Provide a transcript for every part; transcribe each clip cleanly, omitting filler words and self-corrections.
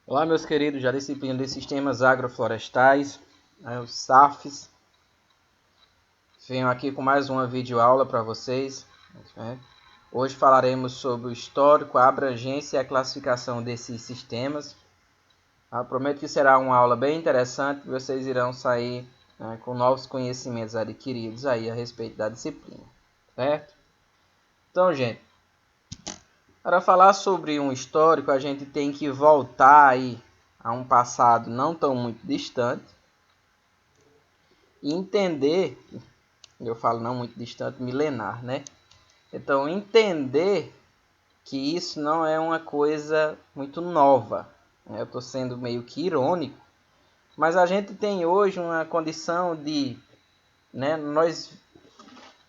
Olá, meus queridos, da disciplina de Sistemas Agroflorestais, os SAFs. Venho aqui com mais uma videoaula para vocês. Hoje falaremos sobre o histórico, a abrangência e a classificação desses sistemas. Prometo que será uma aula bem interessante e vocês irão sair com novos conhecimentos adquiridos aí a respeito da disciplina, certo? Então, gente, para falar sobre um histórico, a gente tem que voltar aí a um passado não tão muito distante e entender, eu falo não muito distante, milenar, né? Então, entender que isso não é uma coisa muito nova. Eu estou sendo meio que irônico, mas a gente tem hoje uma condição de, nós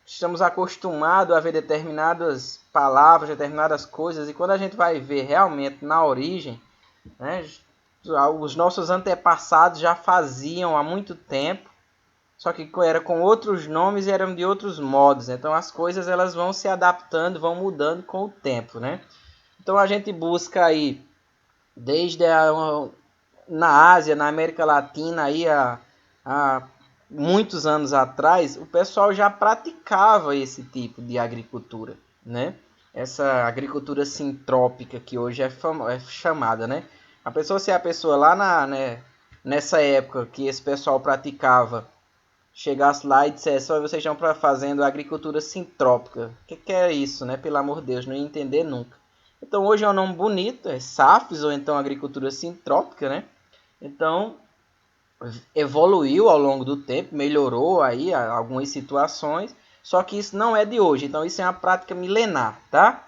estamos acostumados a ver determinadas palavras, determinadas coisas, e quando a gente vai ver realmente na origem, os nossos antepassados já faziam há muito tempo, só que era com outros nomes e eram de outros modos. Então as coisas elas vão se adaptando, vão mudando com o tempo, né? Então a gente busca aí, desde na Ásia, na América Latina, aí há muitos anos atrás, o pessoal já praticava esse tipo de agricultura, né? Essa agricultura sintrópica que hoje é chamada, né? Se a pessoa lá nessa época que esse pessoal praticava chegasse lá e dissesse: "Olha, vocês estão fazendo agricultura sintrópica". O que é isso, né? Pelo amor de Deus, não ia entender nunca. Então hoje é um nome bonito, é SAFs, ou então agricultura sintrópica, né? Então evoluiu ao longo do tempo, melhorou aí algumas situações, só que isso não é de hoje. Então isso é uma prática milenar, tá?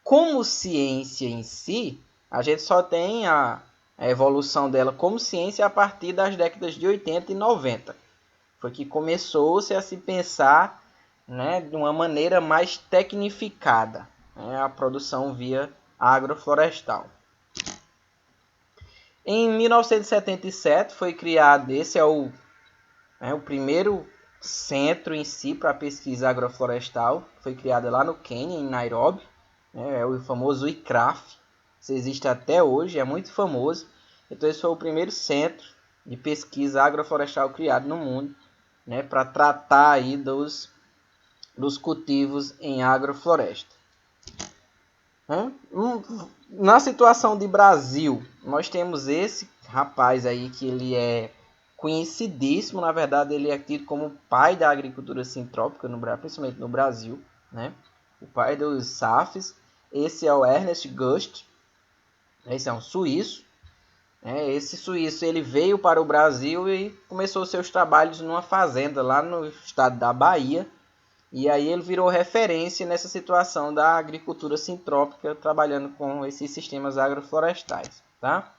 Como ciência em si, a gente só tem a evolução dela como ciência a partir das décadas de 80 e 90. Foi que começou-se a se pensar, de uma maneira mais tecnificada, a produção via agroflorestal. Em 1977 foi criado, esse é o primeiro centro em si para pesquisa agroflorestal, foi criado lá no Quênia, em Nairobi, é o famoso ICRAF, isso existe até hoje, é muito famoso. Então esse foi o primeiro centro de pesquisa agroflorestal criado no mundo, para tratar aí dos cultivos em agrofloresta. Na situação de Brasil, nós temos esse rapaz aí que ele é conhecidíssimo, na verdade ele é tido como o pai da agricultura sintrópica, principalmente no Brasil, né? O pai dos SAFs. Esse é o Ernest Gust, esse é um suíço. Esse suíço ele veio para o Brasil e começou seus trabalhos numa fazenda lá no estado da Bahia. E aí ele virou referência nessa situação da agricultura sintrópica, trabalhando com esses sistemas agroflorestais, tá?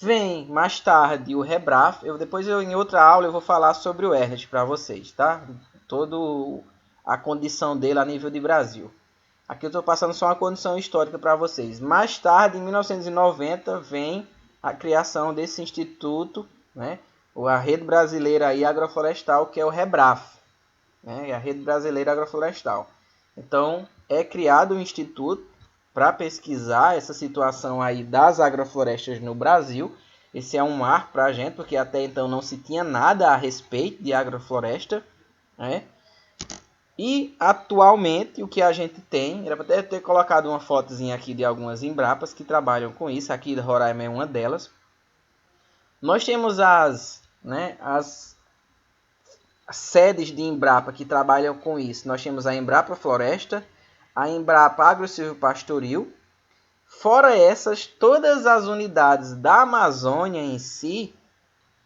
Vem mais tarde o Rebraf. Em outra aula eu vou falar sobre o Ernest para vocês, tá? Toda a condição dele a nível de Brasil. Aqui eu estou passando só uma condição histórica para vocês. Mais tarde, em 1990, vem a criação desse instituto, a Rede Brasileira Agroflorestal, que é o Rebraf, a Rede Brasileira Agroflorestal. Então, é criado um instituto para pesquisar essa situação aí das agroflorestas no Brasil. Esse é um marco para a gente, porque até então não se tinha nada a respeito de agrofloresta, né? E atualmente o que a gente tem, era para ter colocado uma fotozinha aqui de algumas Embrapas que trabalham com isso, aqui da Roraima é uma delas. Nós temos as sedes de Embrapa que trabalham com isso. Nós temos a Embrapa Floresta, a Embrapa Agro-Silvio-Pastoril. Fora essas, todas as unidades da Amazônia em si,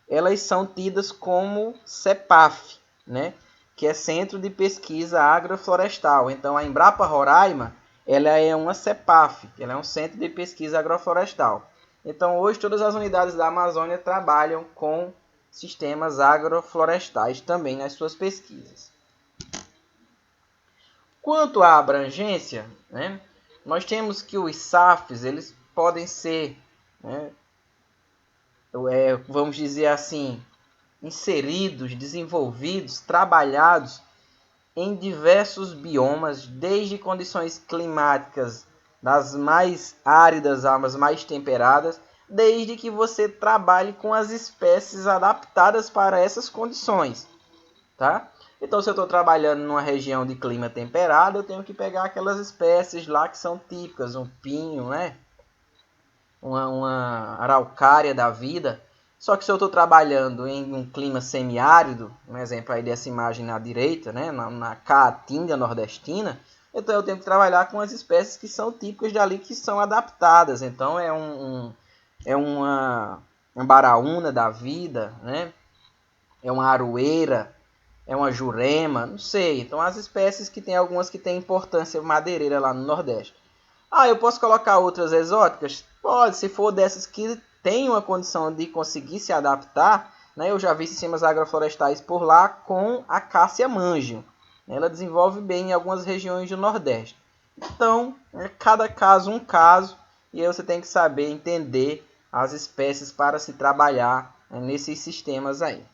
elas são tidas como CEPAF, que é Centro de Pesquisa Agroflorestal. Então, a Embrapa Roraima, ela é uma CEPAF, ela é um Centro de Pesquisa Agroflorestal. Então, hoje, todas as unidades da Amazônia trabalham com sistemas agroflorestais também nas suas pesquisas. Quanto à abrangência, nós temos que os SAFs eles podem ser, vamos dizer assim, inseridos, desenvolvidos, trabalhados em diversos biomas, desde condições climáticas das mais áridas às mais temperadas, desde que você trabalhe com as espécies adaptadas para essas condições, tá? Então, se eu estou trabalhando numa região de clima temperado, eu tenho que pegar aquelas espécies lá que são típicas, um pinho, né? Uma araucária da vida. Só que se eu estou trabalhando em um clima semiárido, um exemplo aí dessa imagem na direita, né? na caatinga nordestina, então eu tenho que trabalhar com as espécies que são típicas dali, que são adaptadas. Então é uma baraúna da vida, né? É uma aroeira, é uma jurema, não sei. Então as espécies que tem algumas que têm importância madeireira lá no Nordeste. Ah, eu posso colocar outras exóticas? Pode, se for dessas que têm uma condição de conseguir se adaptar, né? Eu já vi sistemas agroflorestais por lá com a cássia mangio. Ela desenvolve bem em algumas regiões do Nordeste. Então, é cada caso um caso, e aí você tem que saber entender as espécies para se trabalhar, né, nesses sistemas aí.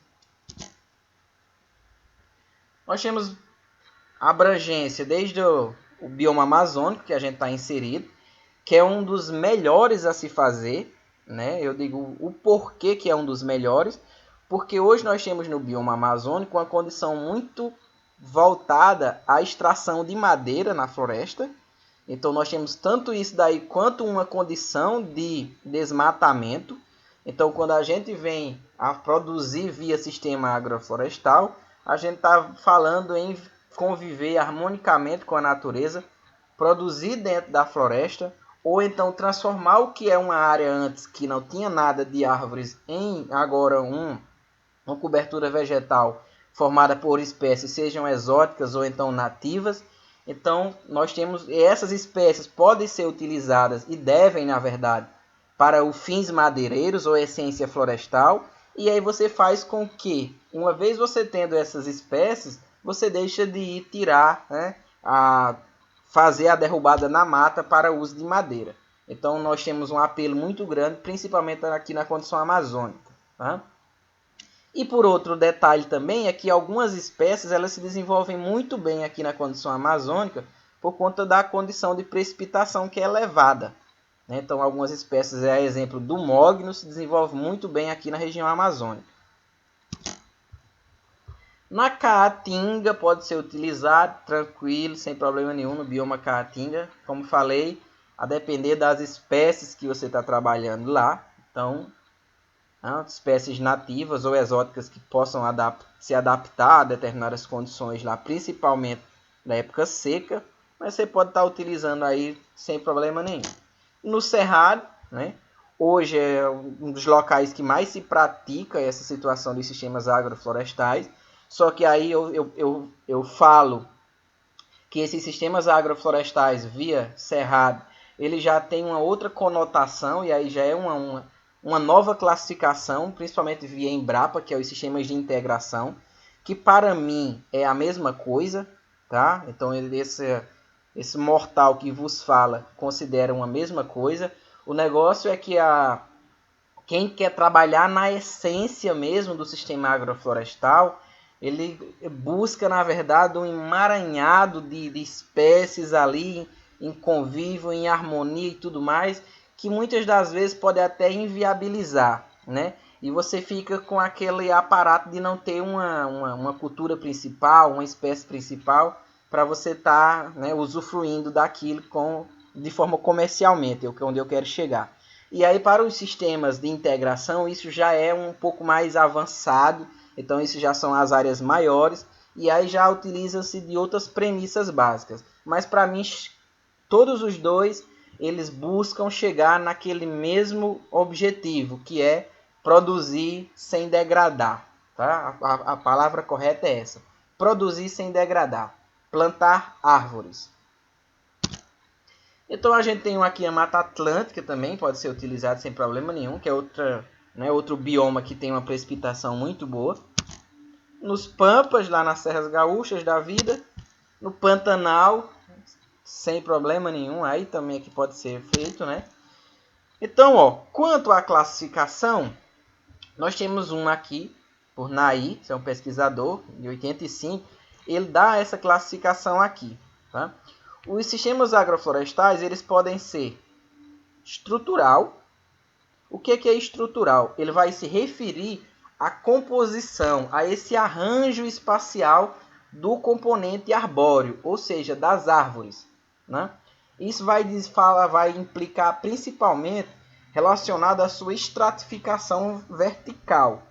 Nós temos abrangência desde o bioma amazônico, que a gente está inserido, que é um dos melhores a se fazer, né? Eu digo o porquê que é um dos melhores, porque hoje nós temos no bioma amazônico uma condição muito voltada à extração de madeira na floresta. Então nós temos tanto isso daí quanto uma condição de desmatamento. Então quando a gente vem a produzir via sistema agroflorestal, a gente está falando em conviver harmonicamente com a natureza, produzir dentro da floresta, ou então transformar o que é uma área antes que não tinha nada de árvores em agora uma cobertura vegetal formada por espécies, sejam exóticas ou então nativas. Então nós temos essas espécies podem ser utilizadas e devem, na verdade, para os fins madeireiros ou essência florestal. E aí você faz com que, uma vez você tendo essas espécies, você deixa de ir tirar, né, fazer a derrubada na mata para uso de madeira. Então nós temos um apelo muito grande, principalmente aqui na condição amazônica. Tá? E por outro detalhe também é que algumas espécies elas se desenvolvem muito bem aqui na condição amazônica por conta da condição de precipitação que é elevada. Então algumas espécies, é exemplo do mogno, se desenvolve muito bem aqui na região amazônica. Na caatinga pode ser utilizado tranquilo, sem problema nenhum no bioma caatinga. Como falei, a depender das espécies que você está trabalhando lá. Então, espécies nativas ou exóticas que possam se adaptar a determinadas condições lá, principalmente na época seca, mas você pode estar utilizando aí sem problema nenhum. No Cerrado, né, hoje é um dos locais que mais se pratica essa situação de sistemas agroflorestais, só que aí eu falo que esses sistemas agroflorestais via Cerrado, ele já tem uma outra conotação, e aí já é uma nova classificação, principalmente via Embrapa, que é os sistemas de integração, que para mim é a mesma coisa, tá? Então esse mortal que vos fala considera uma mesma coisa. O negócio é que quem quer trabalhar na essência mesmo do sistema agroflorestal, ele busca, na verdade, um emaranhado de espécies ali em convívio, em harmonia e tudo mais, que muitas das vezes pode até inviabilizar, né? E você fica com aquele aparato de não ter uma cultura principal, uma espécie principal, para você estar, né, usufruindo daquilo de forma comercialmente, onde eu quero chegar. E aí para os sistemas de integração, isso já é um pouco mais avançado, então isso já são as áreas maiores, e aí já utiliza-se de outras premissas básicas. Mas para mim, todos os dois, eles buscam chegar naquele mesmo objetivo, que é produzir sem degradar. Tá? A palavra correta é essa, produzir sem degradar, plantar árvores. Então a gente tem aqui a Mata Atlântica também, pode ser utilizado sem problema nenhum, que é outro bioma que tem uma precipitação muito boa. Nos Pampas, lá nas Serras Gaúchas da vida, no Pantanal, sem problema nenhum, aí também é que pode ser feito, né? Então, quanto à classificação, nós temos um aqui, por Nair, que é um pesquisador, de 85, ele dá essa classificação aqui, tá? Os sistemas agroflorestais, eles podem ser estrutural. O que é estrutural? Ele vai se referir à composição, a esse arranjo espacial do componente arbóreo, ou seja, das árvores, né? Isso vai implicar principalmente relacionado à sua estratificação vertical.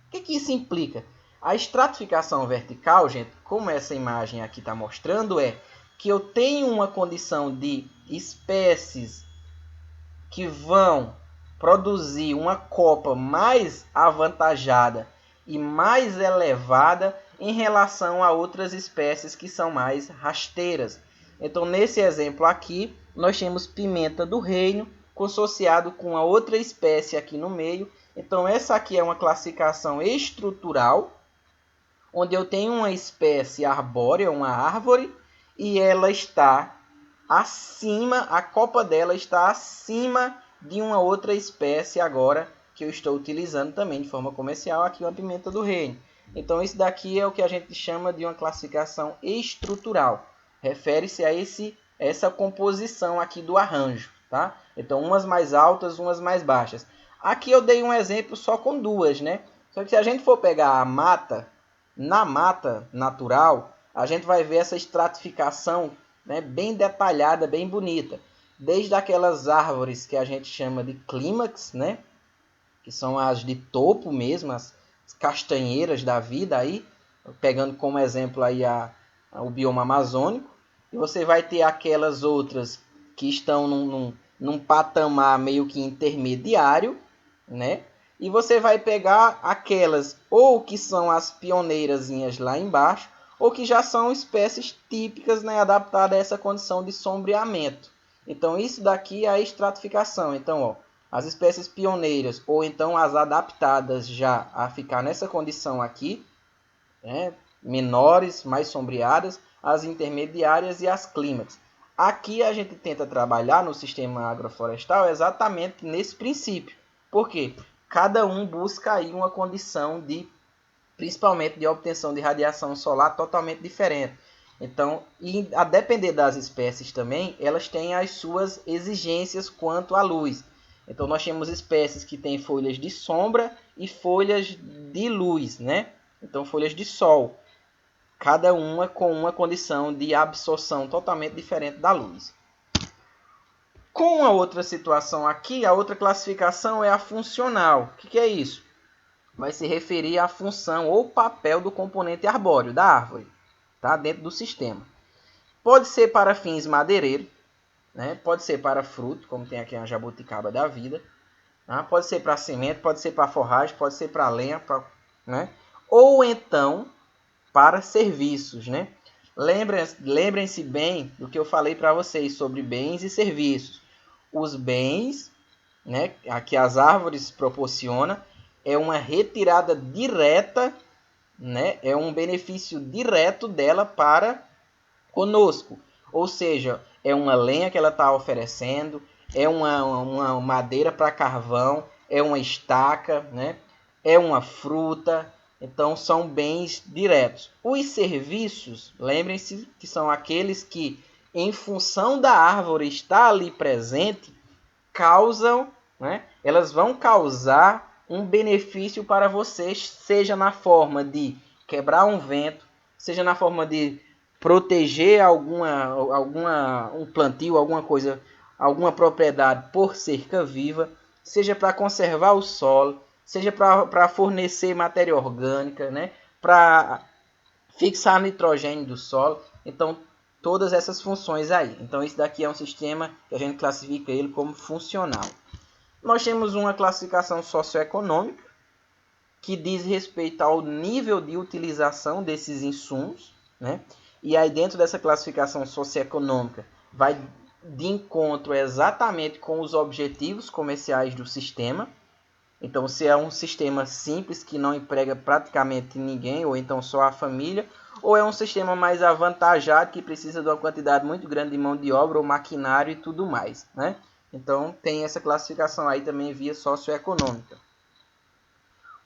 O que isso implica? A estratificação vertical, gente, como essa imagem aqui está mostrando, é que eu tenho uma condição de espécies que vão produzir uma copa mais avantajada e mais elevada em relação a outras espécies que são mais rasteiras. Então, nesse exemplo aqui, nós temos pimenta do reino associado com a outra espécie aqui no meio. Então, essa aqui é uma classificação estrutural, onde eu tenho uma espécie arbórea, uma árvore, e ela está acima, a copa dela está acima de uma outra espécie agora que eu estou utilizando também de forma comercial, aqui uma pimenta do reino. Então isso daqui é o que a gente chama de uma classificação estrutural. Refere-se a essa composição aqui do arranjo, tá? Então umas mais altas, umas mais baixas. Aqui eu dei um exemplo só com duas, né? Só que se a gente for pegar a mata, na mata natural, a gente vai ver essa estratificação, né, bem detalhada, bem bonita. Desde aquelas árvores que a gente chama de clímax, né, que são as de topo mesmo, as castanheiras da vida aí, pegando como exemplo aí o bioma amazônico. E você vai ter aquelas outras que estão num patamar meio que intermediário, né? E você vai pegar aquelas ou que são as pioneirazinhas lá embaixo, ou que já são espécies típicas, né, adaptadas a essa condição de sombreamento. Então isso daqui é a estratificação. Então, ó, as espécies pioneiras ou então as adaptadas já a ficar nessa condição aqui, né, menores, mais sombreadas, as intermediárias e as clímax. Aqui a gente tenta trabalhar no sistema agroflorestal exatamente nesse princípio. Por quê? Cada um busca aí uma condição de, principalmente de obtenção de radiação solar totalmente diferente. Então, e a depender das espécies também, elas têm as suas exigências quanto à luz. Então, nós temos espécies que têm folhas de sombra e folhas de luz, né? Então, folhas de sol. Cada uma com uma condição de absorção totalmente diferente da luz. Com a outra situação aqui, a outra classificação é a funcional. O que é isso? Vai se referir à função ou papel do componente arbóreo da árvore, tá? Dentro do sistema. Pode ser para fins madeireiros, né? Pode ser para fruto, como tem aqui a jabuticaba da vida. Tá? Pode ser para semente, pode ser para forragem, pode ser para lenha, né? Ou então para serviços, né? Lembrem-se bem do que eu falei para vocês sobre bens e serviços. Os bens, né, que as árvores proporcionam, é uma retirada direta, né, é um benefício direto dela para conosco. Ou seja, é uma lenha que ela está oferecendo, é uma madeira para carvão, é uma estaca, né, é uma fruta. Então, são bens diretos. Os serviços, lembrem-se que são aqueles que, em função da árvore estar ali presente, causam, né? Elas vão causar um benefício para vocês, seja na forma de quebrar um vento, seja na forma de proteger um plantio, alguma coisa, alguma propriedade por cerca viva, seja para conservar o solo, seja para fornecer matéria orgânica, né? Para fixar nitrogênio do solo. Então, todas essas funções aí. Então, isso daqui é um sistema que a gente classifica ele como funcional. Nós temos uma classificação socioeconômica, que diz respeito ao nível de utilização desses insumos, né? E aí, dentro dessa classificação socioeconômica, vai de encontro exatamente com os objetivos comerciais do sistema. Então, se é um sistema simples que não emprega praticamente ninguém, ou então só a família, ou é um sistema mais avantajado que precisa de uma quantidade muito grande de mão de obra ou maquinário e tudo mais, né? Então, tem essa classificação aí também via socioeconômica.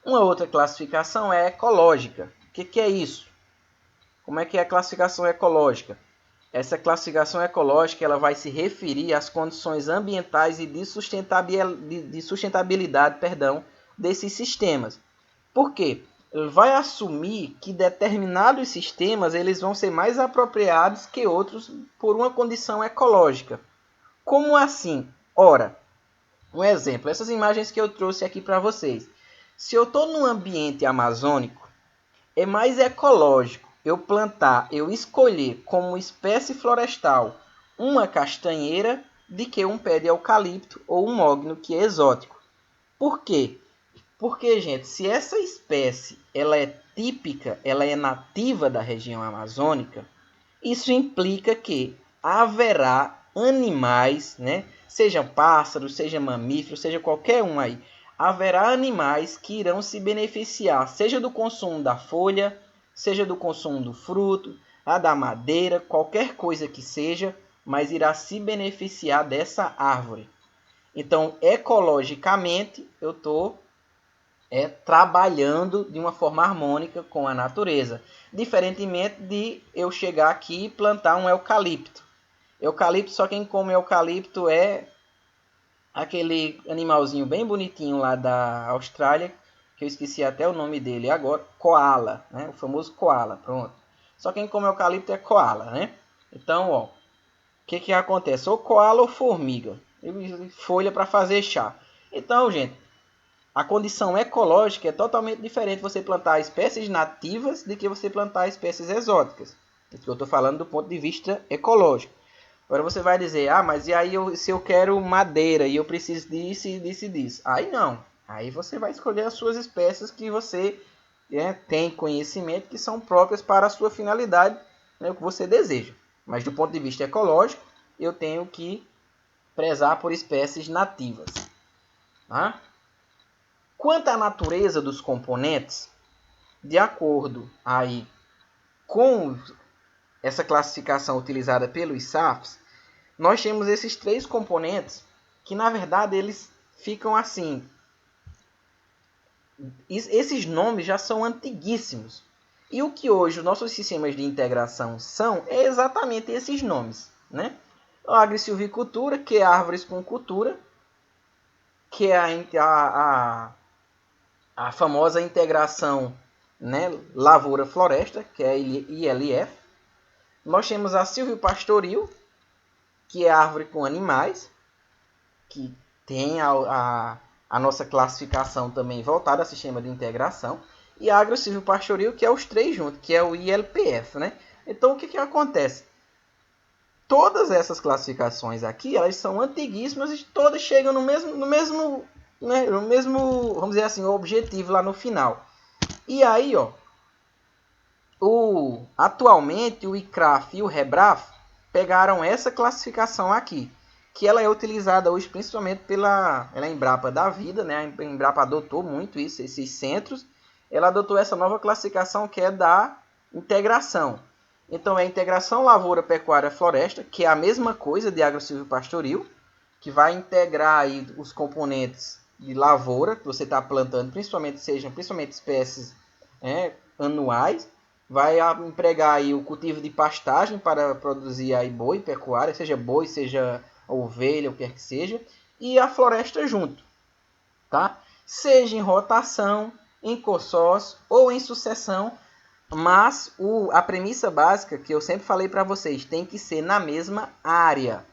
Uma outra classificação é ecológica. O que é isso? Como é que é a classificação ecológica? Essa classificação ecológica ela vai se referir às condições ambientais e de sustentabilidade, desses sistemas. Por quê? Ele vai assumir que determinados sistemas eles vão ser mais apropriados que outros por uma condição ecológica. Como assim? Ora, um exemplo, essas imagens que eu trouxe aqui para vocês. Se eu estou num ambiente amazônico, é mais ecológico eu escolher como espécie florestal uma castanheira do que um pé de eucalipto ou um mogno que é exótico. Por quê? Porque, gente, se essa espécie ela é típica, ela é nativa da região amazônica, isso implica que haverá animais, né? Sejam pássaros, seja mamíferos, seja qualquer um aí, haverá animais que irão se beneficiar, seja do consumo da folha, seja do consumo do fruto, da madeira, qualquer coisa que seja, mas irá se beneficiar dessa árvore. Então, ecologicamente, eu estou trabalhando de uma forma harmônica com a natureza. Diferentemente de eu chegar aqui e plantar um eucalipto. Eucalipto, só quem come eucalipto é aquele animalzinho bem bonitinho lá da Austrália, que eu esqueci até o nome dele agora, koala, né? O famoso koala, pronto. Só quem come eucalipto é koala, né? Então, ó, o que acontece? Ou koala ou formiga, folha para fazer chá. Então, gente, a condição ecológica é totalmente diferente você plantar espécies nativas do que você plantar espécies exóticas. Isso que eu estou falando do ponto de vista ecológico. Agora você vai dizer, mas e aí se eu quero madeira e eu preciso disso, disso e disso? Aí não. Aí você vai escolher as suas espécies que você tem conhecimento que são próprias para a sua finalidade, o que você deseja. Mas do ponto de vista ecológico, eu tenho que prezar por espécies nativas. Tá? Quanto à natureza dos componentes, de acordo aí com essa classificação utilizada pelos SAFs, nós temos esses três componentes que, na verdade, eles ficam assim. Esses nomes já são antiguíssimos. E o que hoje os nossos sistemas de integração são é exatamente esses nomes. Né? A agrisilvicultura, que é árvores com cultura, que é a famosa integração, né, lavoura-floresta, que é a ILF. Nós temos a silvopastoril, que é árvore com animais, que tem a nossa classificação também voltada ao sistema de integração. E a agrosilvopastoril, que é os três juntos, que é o ILPF. Né? Então, o que acontece? Todas essas classificações aqui, elas são antiguíssimas e todas chegam no mesmo, vamos dizer assim, objetivo lá no final. E aí, ó, atualmente o ICRAF e o REBRAF pegaram essa classificação aqui, que ela é utilizada hoje principalmente pela Embrapa da vida, né? A Embrapa adotou muito isso, esses centros. Ela adotou essa nova classificação que é da integração. Então é a integração lavoura, pecuária, floresta, que é a mesma coisa de agrosilvopastoril, que vai integrar aí os componentes de lavoura que você está plantando, principalmente espécies anuais. Vai empregar aí o cultivo de pastagem para produzir aí boi, pecuária, seja boi, seja ovelha, o que quer que seja, e a floresta junto, tá? Seja em rotação, em consórcio ou em sucessão, mas a premissa básica que eu sempre falei para vocês, tem que ser na mesma área,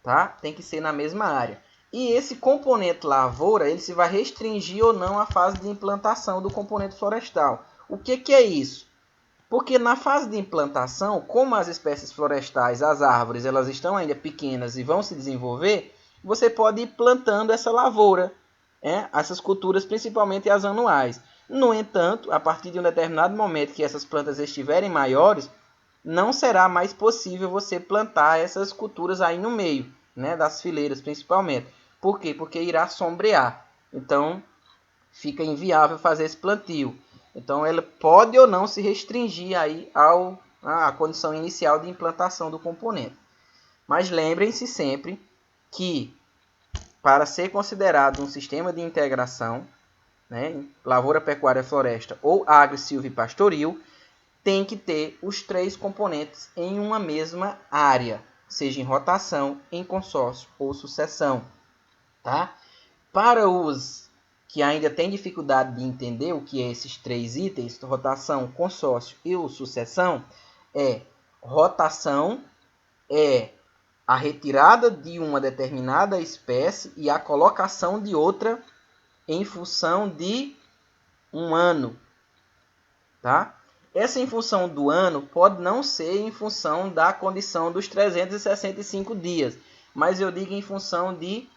tá? Tem que ser na mesma área. E esse componente lavoura, ele se vai restringir ou não a fase de implantação do componente florestal. O que é isso? Porque na fase de implantação, como as espécies florestais, as árvores, elas estão ainda pequenas e vão se desenvolver, você pode ir plantando essa lavoura, essas culturas, principalmente as anuais. No entanto, a partir de um determinado momento que essas plantas estiverem maiores, não será mais possível você plantar essas culturas aí no meio, né, das fileiras principalmente. Por quê? Porque irá sombrear. Então, fica inviável fazer esse plantio. Então, ela pode ou não se restringir aí à condição inicial de implantação do componente. Mas lembrem-se sempre que, para ser considerado um sistema de integração, né, lavoura, pecuária, floresta ou agro, silvio e pastoril, tem que ter os 3 componentes em uma mesma área, seja em rotação, em consórcio ou sucessão. Tá? Para os que ainda têm dificuldade de entender o que é esses 3 itens, rotação, consórcio e sucessão, rotação é a retirada de uma determinada espécie e a colocação de outra em função de um ano. Tá? Essa em função do ano pode não ser em função da condição dos 365 dias, mas eu digo em função de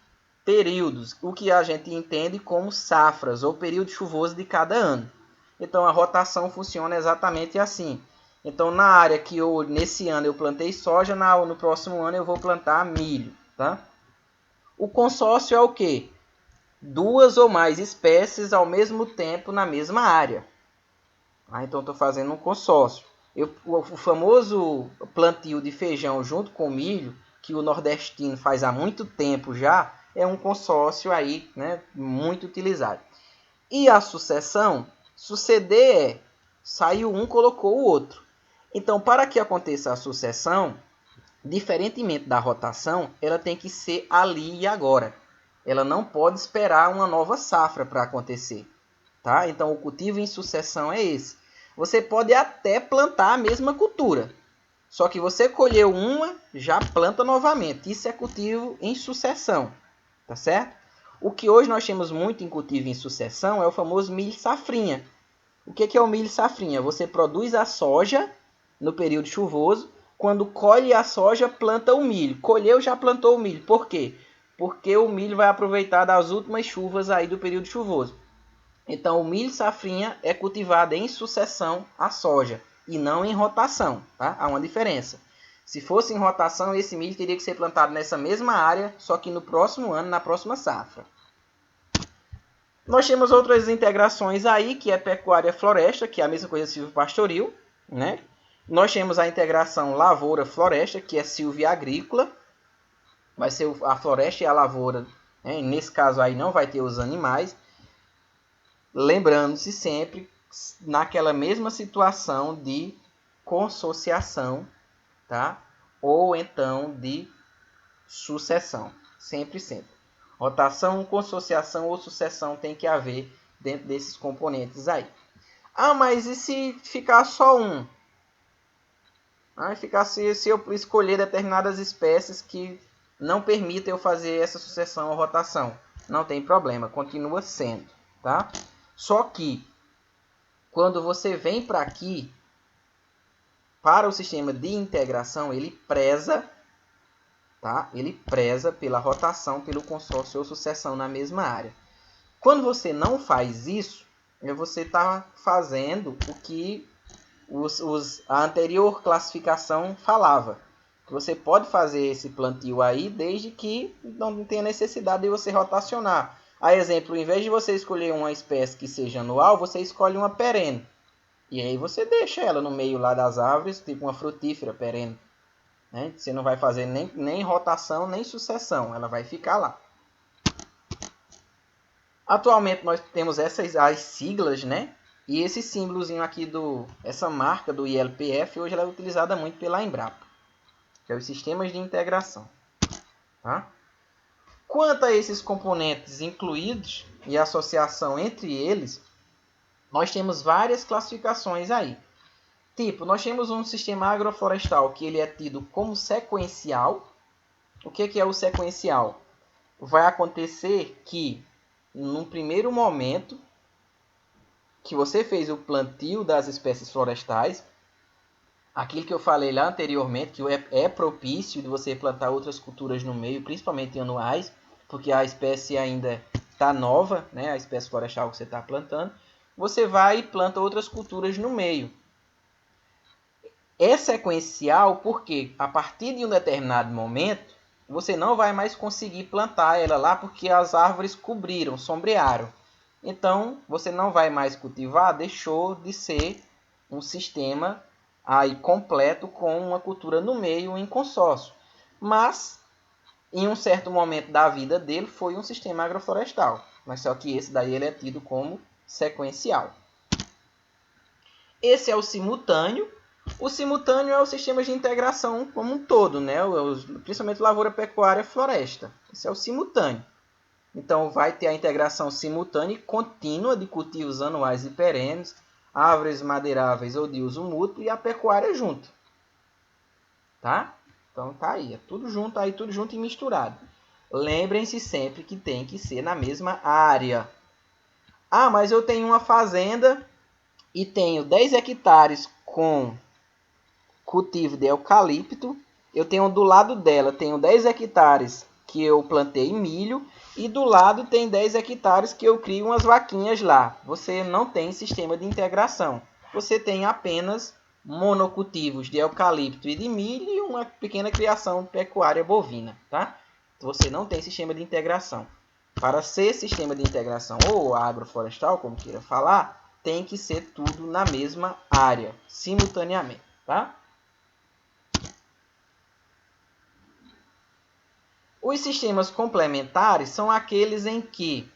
períodos, o que a gente entende como safras ou período chuvoso de cada ano. Então a rotação funciona exatamente assim. Então na área que nesse ano eu plantei soja, no próximo ano eu vou plantar milho. Tá? O consórcio é o quê? 2 ou mais espécies ao mesmo tempo na mesma área. Então estou fazendo um consórcio. O famoso plantio de feijão junto com milho, que o nordestino faz há muito tempo já, é um consórcio aí, né, muito utilizado. E a sucessão, suceder saiu um, colocou o outro. Então, para que aconteça a sucessão, diferentemente da rotação, ela tem que ser ali e agora. Ela não pode esperar uma nova safra para acontecer. Tá? Então, o cultivo em sucessão é esse. Você pode até plantar a mesma cultura, só que você colheu uma, já planta novamente. Isso é cultivo em sucessão, tá certo? O que hoje nós temos muito em cultivo em sucessão é o famoso milho safrinha. O que é o milho safrinha? Você produz a soja no período chuvoso, quando colhe a soja, planta o milho. Colheu, já plantou o milho. Por quê? Porque o milho vai aproveitar das últimas chuvas aí do período chuvoso. Então, o milho safrinha é cultivado em sucessão à soja e não em rotação. Tá? Há uma diferença. Se fosse em rotação, esse milho teria que ser plantado nessa mesma área, só que no próximo ano, na próxima safra. Nós temos outras integrações aí, que é pecuária-floresta, que é a mesma coisa silvopastoril. Né? Nós temos a integração lavoura-floresta, que é silvia-agrícola. Vai ser a floresta e a lavoura. Né? Nesse caso aí não vai ter os animais. Lembrando-se sempre naquela mesma situação de consociação, tá? Ou então de sucessão. Sempre, sempre. Rotação, consociação ou sucessão tem que haver dentro desses componentes aí. Mas e se ficar só um? Se eu escolher determinadas espécies que não permitem eu fazer essa sucessão ou rotação? Não tem problema, continua sendo, tá? Só que, quando você vem para aqui, para o sistema de integração, ele preza, tá? Ele preza pela rotação, pelo consórcio ou sucessão na mesma área. Quando você não faz isso, você está fazendo o que a anterior classificação falava. Que você pode fazer esse plantio aí, desde que não tenha necessidade de você rotacionar. A exemplo, em vez de você escolher uma espécie que seja anual, você escolhe uma perene. E aí você deixa ela no meio lá das árvores, tipo uma frutífera perene. Né? Você não vai fazer nem rotação, nem sucessão. Ela vai ficar lá. Atualmente nós temos as siglas, né? E esse símbolozinho aqui, essa marca do ILPF, hoje ela é utilizada muito pela Embrapa, que é os sistemas de integração. Tá? Quanto a esses componentes incluídos e a associação entre eles, nós temos várias classificações aí. Tipo, nós temos um sistema agroflorestal que ele é tido como sequencial. O que é o sequencial? Vai acontecer que, num primeiro momento, que você fez o plantio das espécies florestais, aquilo que eu falei lá anteriormente, que é propício de você plantar outras culturas no meio, principalmente anuais, porque a espécie ainda está nova, né? A espécie florestal que você está plantando, você vai e planta outras culturas no meio. É sequencial porque, a partir de um determinado momento, você não vai mais conseguir plantar ela lá porque as árvores cobriram, sombrearam. Então, você não vai mais cultivar, deixou de ser um sistema aí completo com uma cultura no meio em consórcio. Mas, em um certo momento da vida dele, foi um sistema agroflorestal. Mas só que esse daí ele é tido como sequencial. Esse é o simultâneo. O simultâneo é o sistema de integração como um todo, né? Principalmente lavoura, pecuária e floresta. Esse é o simultâneo. Então, vai ter a integração simultânea e contínua de cultivos anuais e perenes, árvores madeiráveis ou de uso mútuo e a pecuária junto. Tá? Então, tá aí. É tudo junto e misturado. Lembrem-se sempre que tem que ser na mesma área. Ah, mas eu tenho uma fazenda e tenho 10 hectares com cultivo de eucalipto. Eu tenho do lado dela, tenho 10 hectares que eu plantei milho. E do lado tem 10 hectares que eu crio umas vaquinhas lá. Você não tem sistema de integração. Você tem apenas monocultivos de eucalipto e de milho e uma pequena criação pecuária bovina. Tá? Você não tem sistema de integração. Para ser sistema de integração ou agroflorestal, como queira falar, tem que ser tudo na mesma área, simultaneamente. Tá? Os sistemas complementares são aqueles em que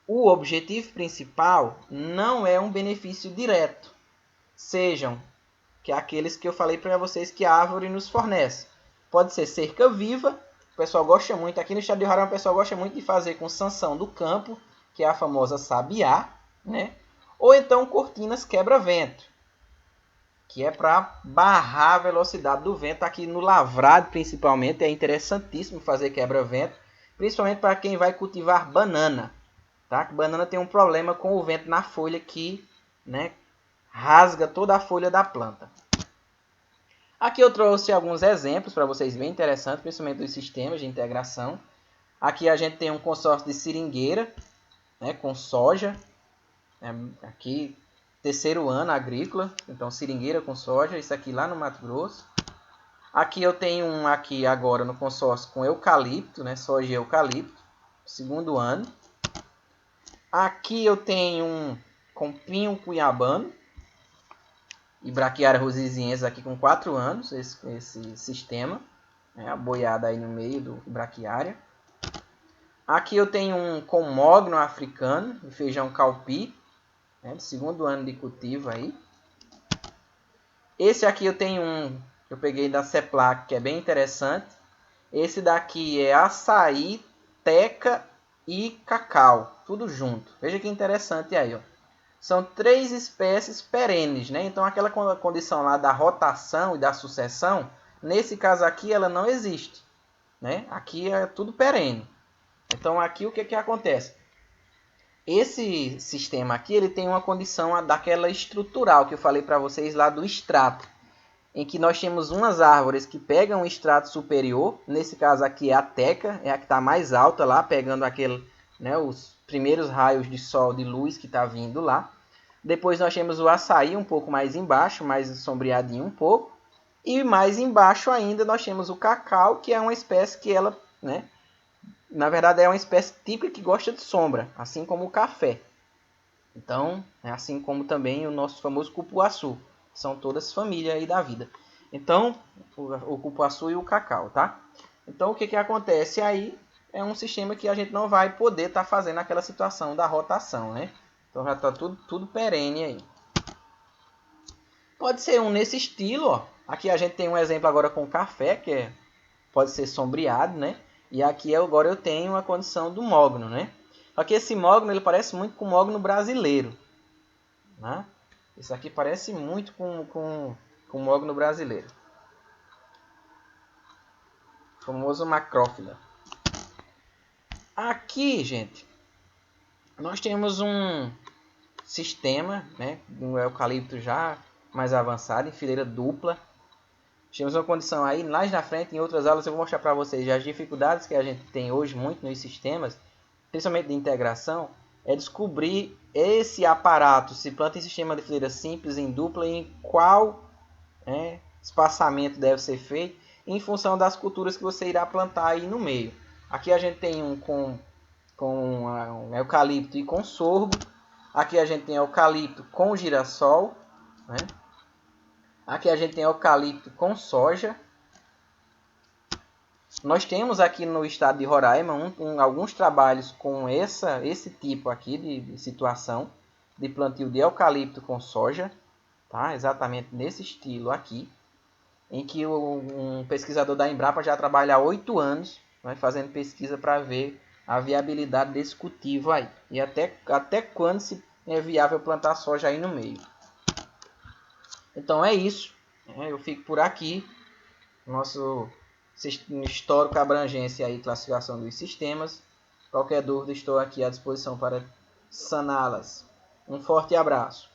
o objetivo principal não é um benefício direto. Sejam que aqueles que eu falei para vocês que a árvore nos fornece. Pode ser cerca viva, o pessoal gosta muito, aqui no estado de Roraima o pessoal gosta muito de fazer com sanção do campo, que é a famosa sabiá, né? Ou então cortinas quebra-vento, que é para barrar a velocidade do vento. Aqui no lavrado, principalmente, é interessantíssimo fazer quebra-vento, principalmente para quem vai cultivar banana. Tá? Banana tem um problema com o vento na folha que, né, rasga toda a folha da planta. Aqui eu trouxe alguns exemplos para vocês bem interessantes, principalmente dos sistemas de integração. Aqui a gente tem um consórcio de seringueira, né, com soja. Aqui, terceiro ano agrícola, então seringueira com soja, isso aqui lá no Mato Grosso. Aqui eu tenho um aqui agora no consórcio com eucalipto, né, soja e eucalipto, segundo ano. Aqui eu tenho um com pinho cuiabano e braquiária rosiziensis aqui com 4 anos, esse sistema, né, a boiada aí no meio do braquiária. Aqui eu tenho um com mogno africano e feijão calpi, né, do segundo ano de cultivo aí. Esse aqui eu tenho um que eu peguei da Seplac, que é bem interessante. Esse daqui é açaí, teca e cacau, tudo junto. Veja que interessante aí, ó. São 3 espécies perenes, né? Então aquela condição lá da rotação e da sucessão, nesse caso aqui ela não existe, né? Aqui é tudo perene. Então aqui o que acontece? Esse sistema aqui ele tem uma condição daquela estrutural que eu falei para vocês lá do estrato, em que nós temos umas árvores que pegam o estrato superior. Nesse caso aqui é a teca, é a que está mais alta lá, pegando aquele, né, os primeiros raios de sol, de luz que está vindo lá. Depois nós temos o açaí um pouco mais embaixo, mais sombreadinho um pouco. E mais embaixo ainda nós temos o cacau, que é uma espécie que ela, né, na verdade é uma espécie típica que gosta de sombra, assim como o café. Então, é assim como também o nosso famoso cupuaçu. São todas família aí da vida. Então, o cupuaçu e o cacau, tá? Então, o que acontece aí é um sistema que a gente não vai poder estar fazendo aquela situação da rotação, né? Então, já está tudo perene aí. Pode ser um nesse estilo, ó. Aqui a gente tem um exemplo agora com café, que pode ser sombreado, né? E aqui agora eu tenho a condição do mogno, né? Só que esse mogno ele parece muito com o mogno brasileiro, né? Isso aqui parece muito com o mogno brasileiro. O famoso macrófila. Aqui, gente, nós temos um sistema, né, um eucalipto já mais avançado, em fileira dupla. Temos uma condição aí, mais na frente, em outras aulas, eu vou mostrar para vocês as dificuldades que a gente tem hoje muito nos sistemas, principalmente de integração, é descobrir esse aparato, se planta em sistema de fileira simples, em dupla, e em qual espaçamento deve ser feito, em função das culturas que você irá plantar aí no meio. Aqui a gente tem um com um eucalipto e com sorgo. Aqui a gente tem eucalipto com girassol, né? Aqui a gente tem eucalipto com soja. Nós temos aqui no estado de Roraima alguns trabalhos com esse tipo aqui de situação de plantio de eucalipto com soja. tá? Exatamente nesse estilo aqui, em que um pesquisador da Embrapa já trabalha há 8 anos, né, fazendo pesquisa para ver a viabilidade desse cultivo aí. E até quando se é viável plantar soja aí no meio. Então é isso. Eu fico por aqui. Nosso histórico, abrangência e classificação dos sistemas. Qualquer dúvida, estou aqui à disposição para saná-las. Um forte abraço.